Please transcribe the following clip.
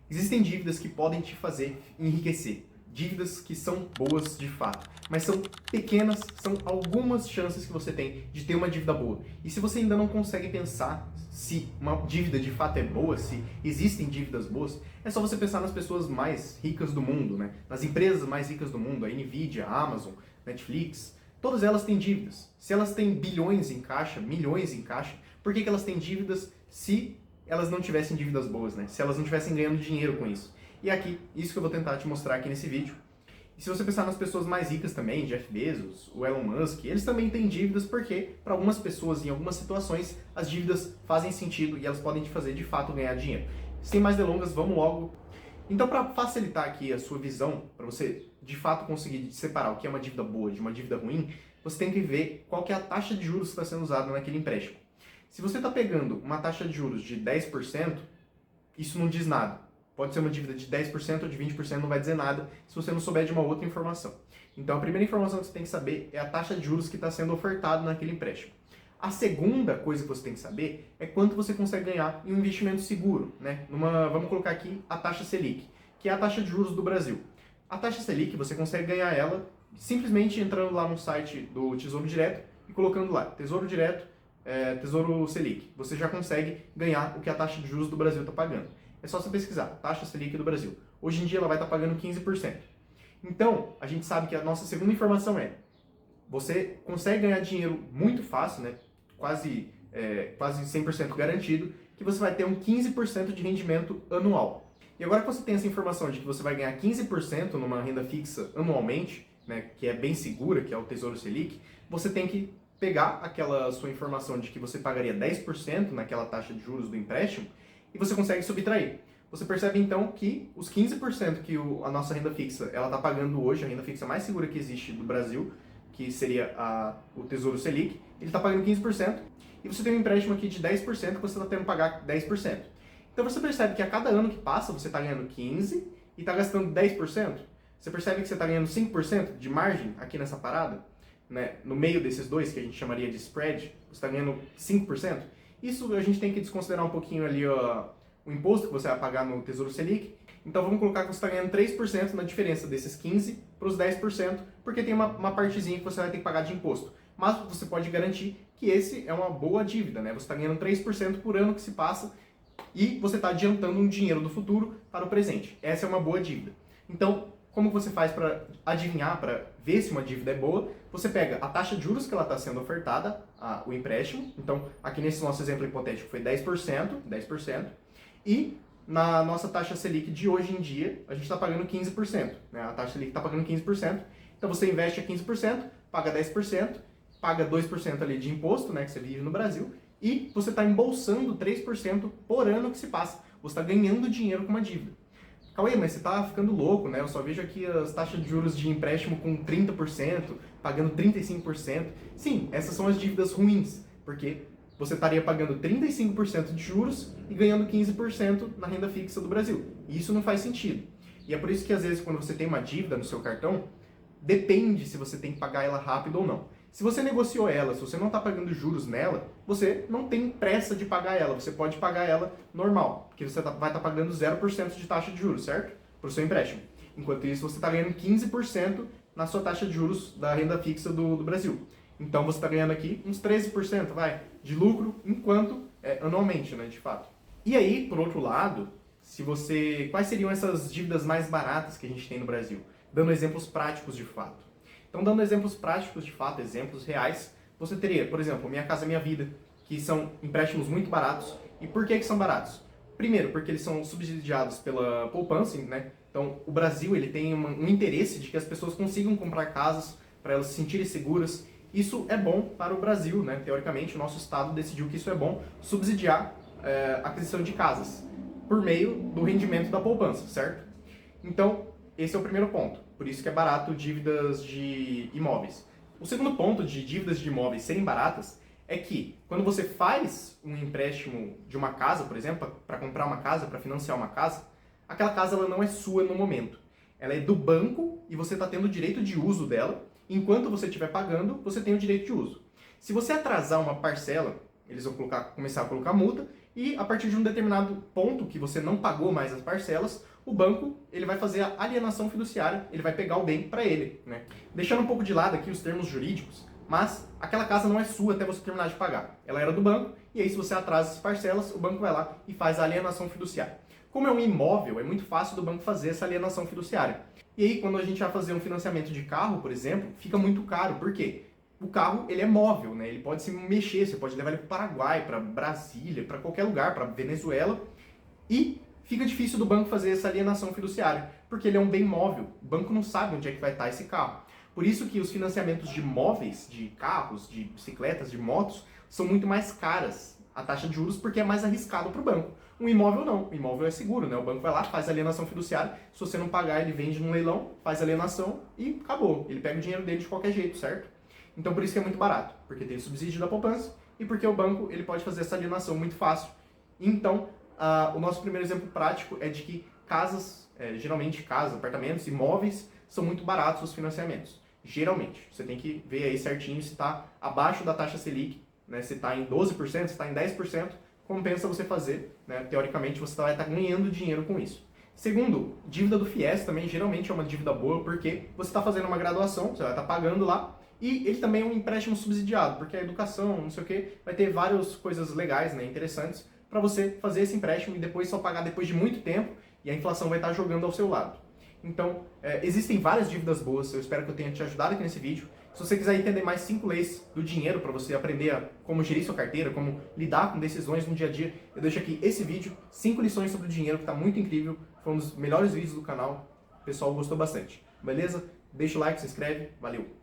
Existem dívidas que podem te fazer enriquecer, dívidas que são boas de fato, mas são pequenas, são algumas chances que você tem de ter uma dívida boa. E se você ainda não consegue pensar se uma dívida de fato é boa, se existem dívidas boas, é só você pensar nas pessoas mais ricas do mundo, né? Nas empresas mais ricas do mundo, a Nvidia, a Amazon, Netflix, todas elas têm dívidas. Se elas têm bilhões em caixa, milhões em caixa, por que elas têm dívidas se elas não tivessem dívidas boas, né? Se elas não estivessem ganhando dinheiro com isso? E aqui, isso que eu vou tentar te mostrar aqui nesse vídeo. E se você pensar nas pessoas mais ricas também, Jeff Bezos, o Elon Musk, eles também têm dívidas porque, para algumas pessoas, em algumas situações, as dívidas fazem sentido e elas podem te fazer, de fato, ganhar dinheiro. Sem mais delongas, vamos logo. Então, para facilitar aqui a sua visão, para você, de fato, conseguir separar o que é uma dívida boa de uma dívida ruim, você tem que ver qual que é a taxa de juros que está sendo usada naquele empréstimo. Se você está pegando uma taxa de juros de 10%, isso não diz nada. Pode ser uma dívida de 10% ou de 20%, não vai dizer nada se você não souber de uma outra informação. Então, a primeira informação que você tem que saber é a taxa de juros que está sendo ofertada naquele empréstimo. A segunda coisa que você tem que saber é quanto você consegue ganhar em um investimento seguro, né? Vamos colocar aqui a taxa Selic, que é a taxa de juros do Brasil. A taxa Selic, você consegue ganhar ela simplesmente entrando lá no site do Tesouro Direto e colocando lá, Tesouro Direto, Tesouro Selic. Você já consegue ganhar o que a taxa de juros do Brasil está pagando. É só você pesquisar, taxa Selic do Brasil. Hoje em dia ela vai estar pagando 15%. Então, a gente sabe que a nossa segunda informação é, você consegue ganhar dinheiro muito fácil, né? Quase 100% garantido, que você vai ter um 15% de rendimento anual. E agora que você tem essa informação de que você vai ganhar 15% numa renda fixa anualmente, né, que é bem segura, que é o Tesouro Selic, você tem que pegar aquela sua informação de que você pagaria 10% naquela taxa de juros do empréstimo e você consegue subtrair. Você percebe então que os 15% que a nossa renda fixa ela está pagando hoje, a renda fixa mais segura que existe do Brasil, que seria o Tesouro Selic, ele está pagando 15%, e você tem um empréstimo aqui de 10% que você está tendo que pagar 10%. Então você percebe que a cada ano que passa você está ganhando 15% e está gastando 10%. Você percebe que você está ganhando 5% de margem aqui nessa parada, né? No meio desses dois, que a gente chamaria de spread, você está ganhando 5%. Isso a gente tem que desconsiderar um pouquinho ali o imposto que você vai pagar no Tesouro Selic. Então vamos colocar que você está ganhando 3% na diferença desses 15% para os 10%, porque tem uma partezinha que você vai ter que pagar de imposto. Mas você pode garantir que esse é uma boa dívida, né? Você está ganhando 3% por ano que se passa e você está adiantando um dinheiro do futuro para o presente. Essa é uma boa dívida. Então, como você faz para adivinhar, para ver se uma dívida é boa? Você pega a taxa de juros que ela está sendo ofertada, o empréstimo. Então, aqui nesse nosso exemplo hipotético foi 10%, e na nossa taxa Selic de hoje em dia, a gente está pagando 15%. Né? A taxa Selic está pagando 15%. Então, você investe a 15%, paga 10%, paga 2% ali de imposto, né, que você vive no Brasil, e você está embolsando 3% por ano que se passa. Você está ganhando dinheiro com uma dívida. Cauê, mas você está ficando louco, né? Eu só vejo aqui as taxas de juros de empréstimo com 30%, pagando 35%. Sim, essas são as dívidas ruins, porque você estaria pagando 35% de juros e ganhando 15% na renda fixa do Brasil. E isso não faz sentido. E é por isso que às vezes quando você tem uma dívida no seu cartão, depende se você tem que pagar ela rápido ou não. Se você negociou ela, se você não está pagando juros nela, você não tem pressa de pagar ela. Você pode pagar ela normal, porque você vai estar pagando 0% de taxa de juros, certo? Para o seu empréstimo. Enquanto isso, você está ganhando 15% na sua taxa de juros da renda fixa do Brasil. Então você está ganhando aqui uns 13%, de lucro, enquanto anualmente, né, de fato. E aí, por outro lado, quais seriam essas dívidas mais baratas que a gente tem no Brasil? Dando exemplos práticos de fato. Então, dando exemplos práticos de fato, exemplos reais, você teria, por exemplo, Minha Casa Minha Vida, que são empréstimos muito baratos. E por que são baratos? Primeiro, porque eles são subsidiados pela poupança, né? Então, o Brasil ele tem um interesse de que as pessoas consigam comprar casas para elas se sentirem seguras. Isso é bom para o Brasil, né? Teoricamente, o nosso Estado decidiu que isso é bom, subsidiar a aquisição de casas por meio do rendimento da poupança, certo? Então, esse é o primeiro ponto. Por isso que é barato dívidas de imóveis. O segundo ponto de dívidas de imóveis serem baratas é que quando você faz um empréstimo de uma casa, por exemplo, para comprar uma casa, para financiar uma casa, aquela casa ela não é sua no momento. Ela é do banco e você está tendo o direito de uso dela. Enquanto você estiver pagando, você tem o direito de uso. Se você atrasar uma parcela, eles vão começar a colocar multa e a partir de um determinado ponto que você não pagou mais as parcelas, o banco ele vai fazer a alienação fiduciária, ele vai pegar o bem para ele, né? Deixando um pouco de lado aqui os termos jurídicos, mas aquela casa não é sua até você terminar de pagar. Ela era do banco, e aí se você atrasa as parcelas, o banco vai lá e faz a alienação fiduciária. Como é um imóvel, é muito fácil do banco fazer essa alienação fiduciária. E aí quando a gente vai fazer um financiamento de carro, por exemplo, fica muito caro. Por quê? O carro, ele é móvel, né? Ele pode se mexer, você pode levar ele para o Paraguai, para Brasília, para qualquer lugar, para Venezuela, e fica difícil do banco fazer essa alienação fiduciária, porque ele é um bem móvel. O banco não sabe onde é que vai estar esse carro. Por isso que os financiamentos de móveis, de carros, de bicicletas, de motos, são muito mais caras a taxa de juros, porque é mais arriscado para o banco. Um imóvel não, o imóvel é seguro, né? O banco vai lá, faz a alienação fiduciária, se você não pagar, ele vende num leilão, faz a alienação e acabou. Ele pega o dinheiro dele de qualquer jeito, certo? Então por isso que é muito barato, porque tem o subsídio da poupança e porque o banco ele pode fazer essa alienação muito fácil. Então, o nosso primeiro exemplo prático é de que casas, geralmente casas, apartamentos, imóveis, são muito baratos os financiamentos. Geralmente. Você tem que ver aí certinho se está abaixo da taxa Selic, né? Se está em 12%, se está em 10%, compensa você fazer, né? Teoricamente você vai estar ganhando dinheiro com isso. Segundo, dívida do FIES também geralmente é uma dívida boa, porque você está fazendo uma graduação, você vai estar pagando lá, e ele também é um empréstimo subsidiado, porque a educação, não sei o que, vai ter várias coisas legais, né, interessantes, para você fazer esse empréstimo e depois só pagar depois de muito tempo, e a inflação vai estar jogando ao seu lado. Então, existem várias dívidas boas, eu espero que eu tenha te ajudado aqui nesse vídeo. Se você quiser entender mais 5 leis do dinheiro para você aprender como gerir sua carteira, como lidar com decisões no dia a dia, eu deixo aqui esse vídeo, 5 lições sobre o dinheiro, que está muito incrível, foi um dos melhores vídeos do canal, o pessoal gostou bastante. Beleza? Deixa o like, se inscreve, valeu!